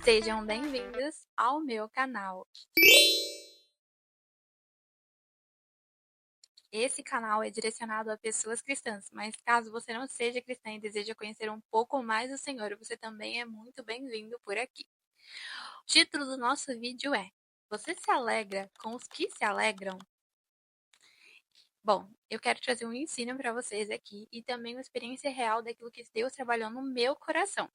Sejam bem-vindos ao meu canal. Esse canal é direcionado a pessoas cristãs, mas caso você não seja cristã e deseja conhecer um pouco mais do Senhor, você também é muito bem-vindo por aqui. O título do nosso vídeo é: Você se alegra com os que se alegram? Bom, eu quero trazer um ensino para vocês aqui e também uma experiência real daquilo que Deus trabalhou no meu coração.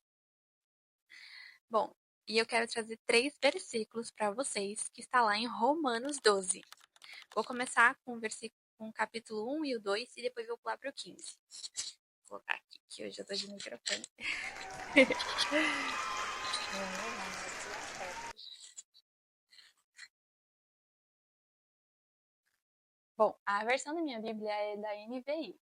Bom, e eu quero trazer 3 versículos para vocês, que está lá em Romanos 12. Vou começar com o capítulo 1 e o 2 e depois vou pular para o 15. Vou colocar aqui, que hoje eu tô de microfone. Bom, a versão da minha Bíblia é da NVI.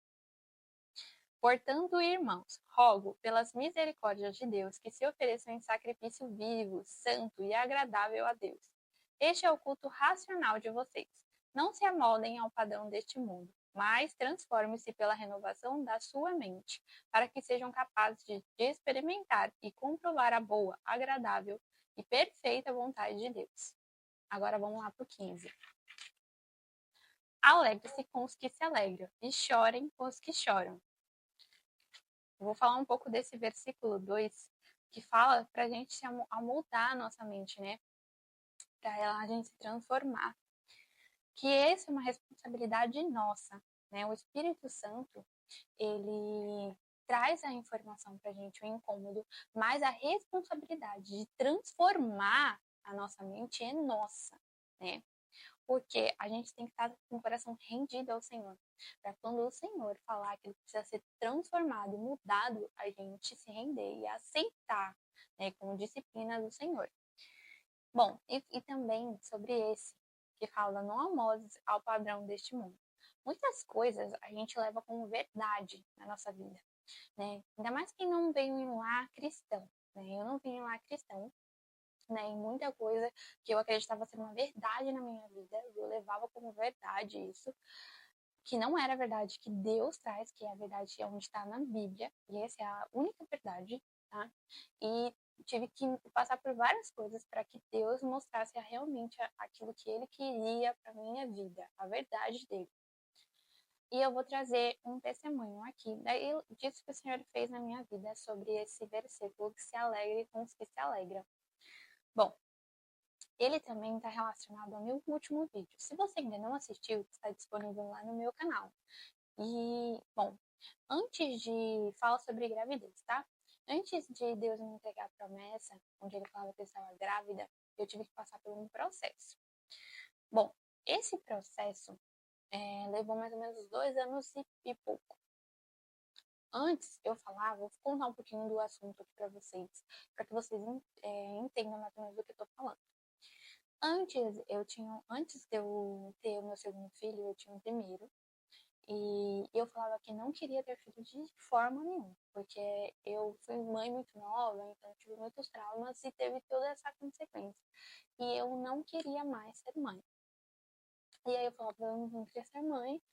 Portanto, irmãos, rogo pelas misericórdias de Deus que se ofereçam em sacrifício vivo, santo e agradável a Deus. Este é o culto racional de vocês. Não se amoldem ao padrão deste mundo, mas transforme-se pela renovação da sua mente, para que sejam capazes de experimentar e comprovar a boa, agradável e perfeita vontade de Deus. Agora vamos lá para o 15. Alegre-se com os que se alegram e chorem com os que choram. Eu vou falar um pouco desse versículo 2, que fala para a gente amoldar a nossa mente, né? Para a gente se transformar. Que essa é uma responsabilidade nossa, né? O Espírito Santo, ele traz a informação para a gente, o incômodo, mas a responsabilidade de transformar a nossa mente é nossa, né? Porque a gente tem que estar com o coração rendido ao Senhor. Para quando o Senhor falar que ele precisa ser transformado, mudado, a gente se render e aceitar, né, como disciplina do Senhor. Bom, e também sobre esse, que fala, não amoldes ao padrão deste mundo. Muitas coisas a gente leva como verdade na nossa vida, né? Ainda mais quem não veio em um lar cristão, né? Eu não vim em um lar cristão, né, em muita coisa que eu acreditava ser uma verdade na minha vida, eu levava como verdade isso, que não era a verdade que Deus traz, que é a verdade onde está na Bíblia, e essa é a única verdade, tá? E tive que passar por várias coisas para que Deus mostrasse realmente aquilo que Ele queria para minha vida, a verdade dele. E eu vou trazer um testemunho aqui, daí disso que o Senhor fez na minha vida sobre esse versículo, que se alegre com os que se alegram. Bom, ele também está relacionado ao meu último vídeo. Se você ainda não assistiu, está disponível lá no meu canal. E, bom, antes de falar sobre gravidez, tá? Antes de Deus me entregar a promessa, onde ele falava que eu estava grávida, eu tive que passar por um processo. Bom, esse processo levou mais ou menos 2 anos e pouco. Antes eu falava, vou contar um pouquinho do assunto aqui para vocês entendam mais ou menos do que eu tô falando. Antes de eu ter o meu segundo filho, eu tinha o primeiro. E eu falava que não queria ter filho de forma nenhuma, porque eu fui mãe muito nova, então tive muitos traumas e teve toda essa consequência. E eu não queria mais ser mãe. E aí eu falava, eu não queria ser mãe.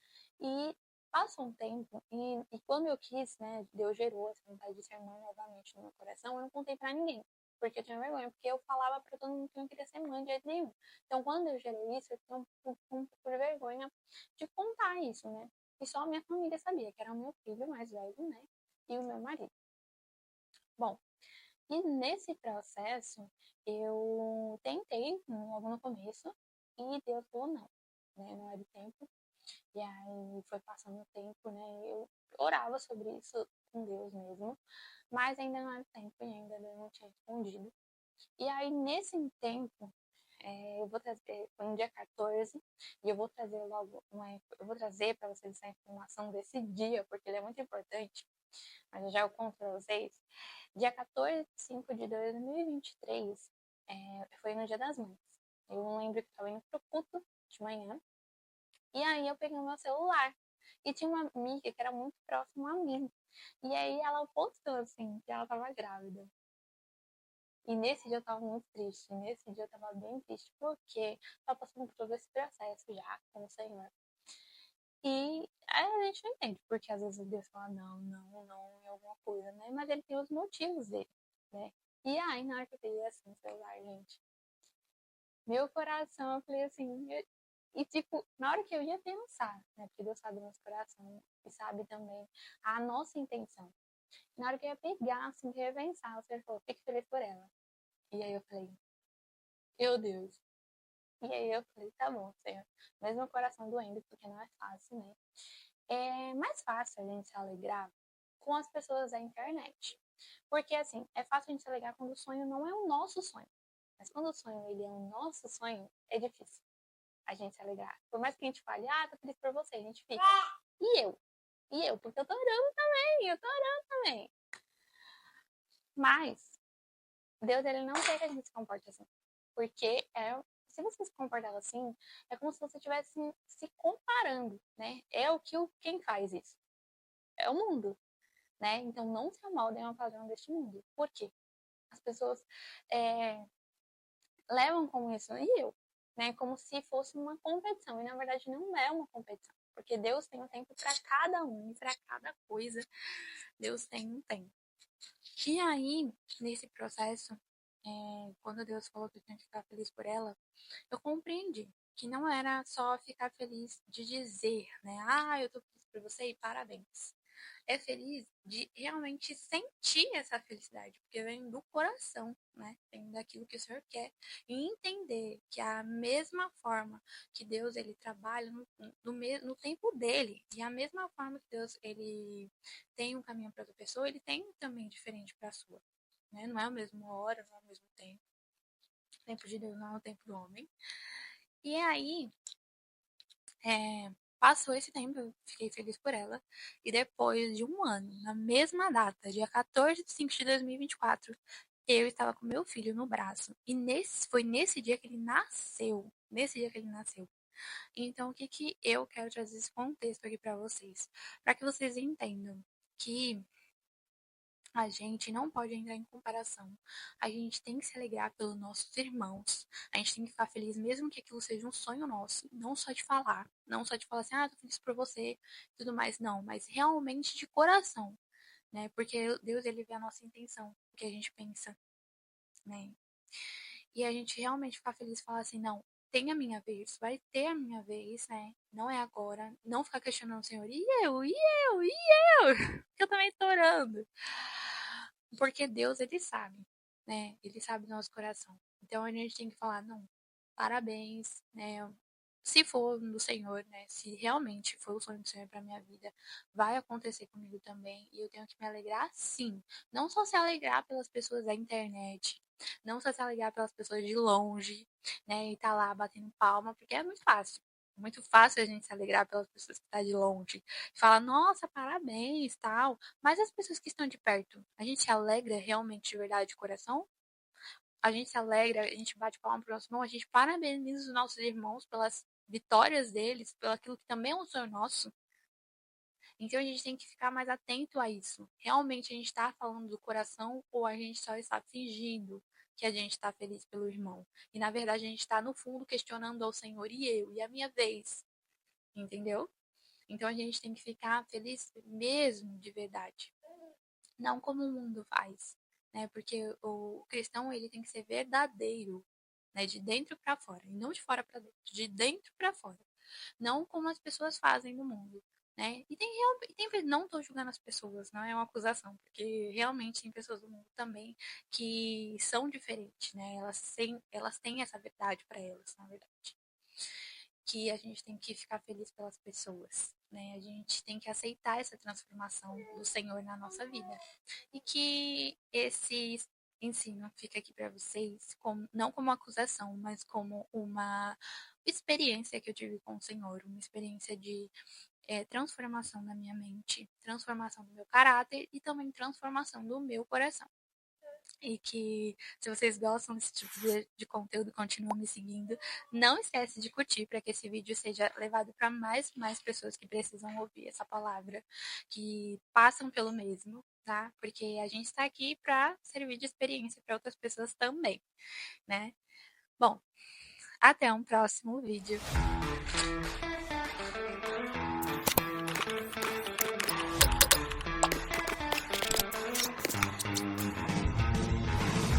E passou um tempo, e quando eu quis, né, Deus gerou essa vontade de ser mãe novamente no meu coração, eu não contei pra ninguém. Porque eu tinha vergonha, porque eu falava pra todo mundo que eu não queria ser mãe de jeito nenhum. Então, quando eu gerei isso, eu tinha um pouco de vergonha de contar isso, né? E só a minha família sabia, que era o meu filho mais velho, né? E o meu marido. Bom, e nesse processo, eu tentei logo no começo, e Deus falou não, né? Não era o tempo. E aí foi passando o tempo, né? Eu orava sobre isso com Deus mesmo, mas ainda não era tempo e ainda Deus não tinha respondido. E aí, nesse tempo, eu vou trazer, foi no dia 14, e eu vou trazer eu vou trazer para vocês essa informação desse dia, porque ele é muito importante, mas eu já conto para vocês. Dia 14 de 5 de 2023, foi no Dia das Mães. Eu lembro que eu estava indo pro culto de manhã, e aí eu peguei o meu celular, e tinha uma amiga que era muito próxima a mim, e aí ela postou assim, que ela estava grávida. E nesse dia eu tava muito triste. Nesse dia eu tava bem triste, porque tava passando por todo esse processo já com o Senhor. E aí a gente não entende, porque às vezes Deus fala não, não, não, em alguma coisa, né? Mas ele tem os motivos dele, né? E aí, na hora que eu peguei assim o celular, gente, meu coração, eu falei assim, e tipo, na hora que eu ia pensar, né, porque Deus sabe o nosso coração e sabe também a nossa intenção. Na hora que eu ia pegar, assim, que eu ia pensar, o Senhor falou, fique feliz por ela. E aí eu falei, meu Deus. E aí eu falei, tá bom, Senhor. Mesmo o coração doendo, porque não é fácil, né? É mais fácil a gente se alegrar com as pessoas da internet. Porque, assim, é fácil a gente se alegrar quando o sonho não é o nosso sonho. Mas quando o sonho ele é o nosso sonho, é difícil a gente se alegrar. Por mais que a gente fale, ah, tô feliz por você, a gente fica. E eu? E eu? Porque eu tô orando também, eu tô orando também. Mas Deus, ele não quer que a gente se comporte assim. Porque se você se comportar assim, é como se você estivesse se comparando, né? É quem faz isso? É o mundo, né? Então não se amoldem ao padrão deste mundo. Por quê? As pessoas é, levam como isso, e eu, né? Como se fosse uma competição. E na verdade não é uma competição. Porque Deus tem um tempo para cada um, e para cada coisa, Deus tem um tempo. E aí, nesse processo, quando Deus falou que eu tinha que ficar feliz por ela, eu compreendi que não era só ficar feliz de dizer, né? Ah, eu tô feliz por você e parabéns. É feliz de realmente sentir essa felicidade, porque vem do coração, né? Vem daquilo que o Senhor quer. E entender que a mesma forma que Deus ele trabalha no tempo dele, e a mesma forma que Deus ele tem um caminho para outra pessoa, ele tem também diferente para a sua. Né? Não é a mesma hora, não é o mesmo tempo. O tempo de Deus não é o tempo do homem. E aí, passou esse tempo, eu fiquei feliz por ela. E depois de um ano, na mesma data, dia 14 de 5 de 2024, eu estava com meu filho no braço. E foi nesse dia que ele nasceu. Nesse dia que ele nasceu. Então, o que eu quero trazer esse contexto aqui para vocês? Para que vocês entendam que a gente não pode entrar em comparação. A gente tem que se alegrar pelos nossos irmãos. A gente tem que ficar feliz, mesmo que aquilo seja um sonho nosso. Não só de falar. Não só de falar assim, ah, tô feliz por você e tudo mais. Não, mas realmente de coração. Né? Porque Deus, ele vê a nossa intenção, o que a gente pensa. Né? E a gente realmente ficar feliz e falar assim, não, tem a minha vez, vai ter a minha vez, né? Não é agora. Não ficar questionando o Senhor, e eu, e eu, e eu? Eu também tô orando. Porque Deus, ele sabe, né? Ele sabe do nosso coração. Então a gente tem que falar, não, parabéns, né? Se for do Senhor, né? Se realmente for o sonho do Senhor para minha vida, vai acontecer comigo também. E eu tenho que me alegrar, sim. Não só se alegrar pelas pessoas da internet, não só se alegrar pelas pessoas de longe, né? E tá lá batendo palma, porque é muito fácil. Muito fácil a gente se alegrar pelas pessoas que estão de longe. Falar, nossa, parabéns, tal. Mas as pessoas que estão de perto, a gente se alegra realmente de verdade de coração? A gente se alegra, a gente bate palma pro nosso irmão, a gente parabeniza os nossos irmãos pelas vitórias deles, pelo aquilo que também é um sonho nosso. Então a gente tem que ficar mais atento a isso. Realmente a gente está falando do coração ou a gente só está fingindo que a gente está feliz pelo irmão? E na verdade a gente está no fundo questionando ao Senhor e eu, e a minha vez. Entendeu? Então a gente tem que ficar feliz mesmo de verdade. Não como o mundo faz, né? Porque o cristão ele tem que ser verdadeiro, né? De dentro para fora, e não de fora para dentro, de dentro para fora. Não como as pessoas fazem no mundo, né? Não estou julgando as pessoas, não é uma acusação, porque realmente tem pessoas do mundo também que são diferentes, né? Elas têm essa verdade para elas, na verdade. Que a gente tem que ficar feliz pelas pessoas, né? A gente tem que aceitar essa transformação do Senhor na nossa vida. E que esse ensino fica aqui para vocês, não como acusação, mas como uma experiência que eu tive com o Senhor, uma experiência de transformação da minha mente, transformação do meu caráter e também transformação do meu coração. E que se vocês gostam desse tipo de conteúdo, continuam me seguindo. Não esquece de curtir para que esse vídeo seja levado para mais pessoas que precisam ouvir essa palavra, que passam pelo mesmo, tá? Porque a gente está aqui para servir de experiência para outras pessoas também, né? Bom, até um próximo vídeo.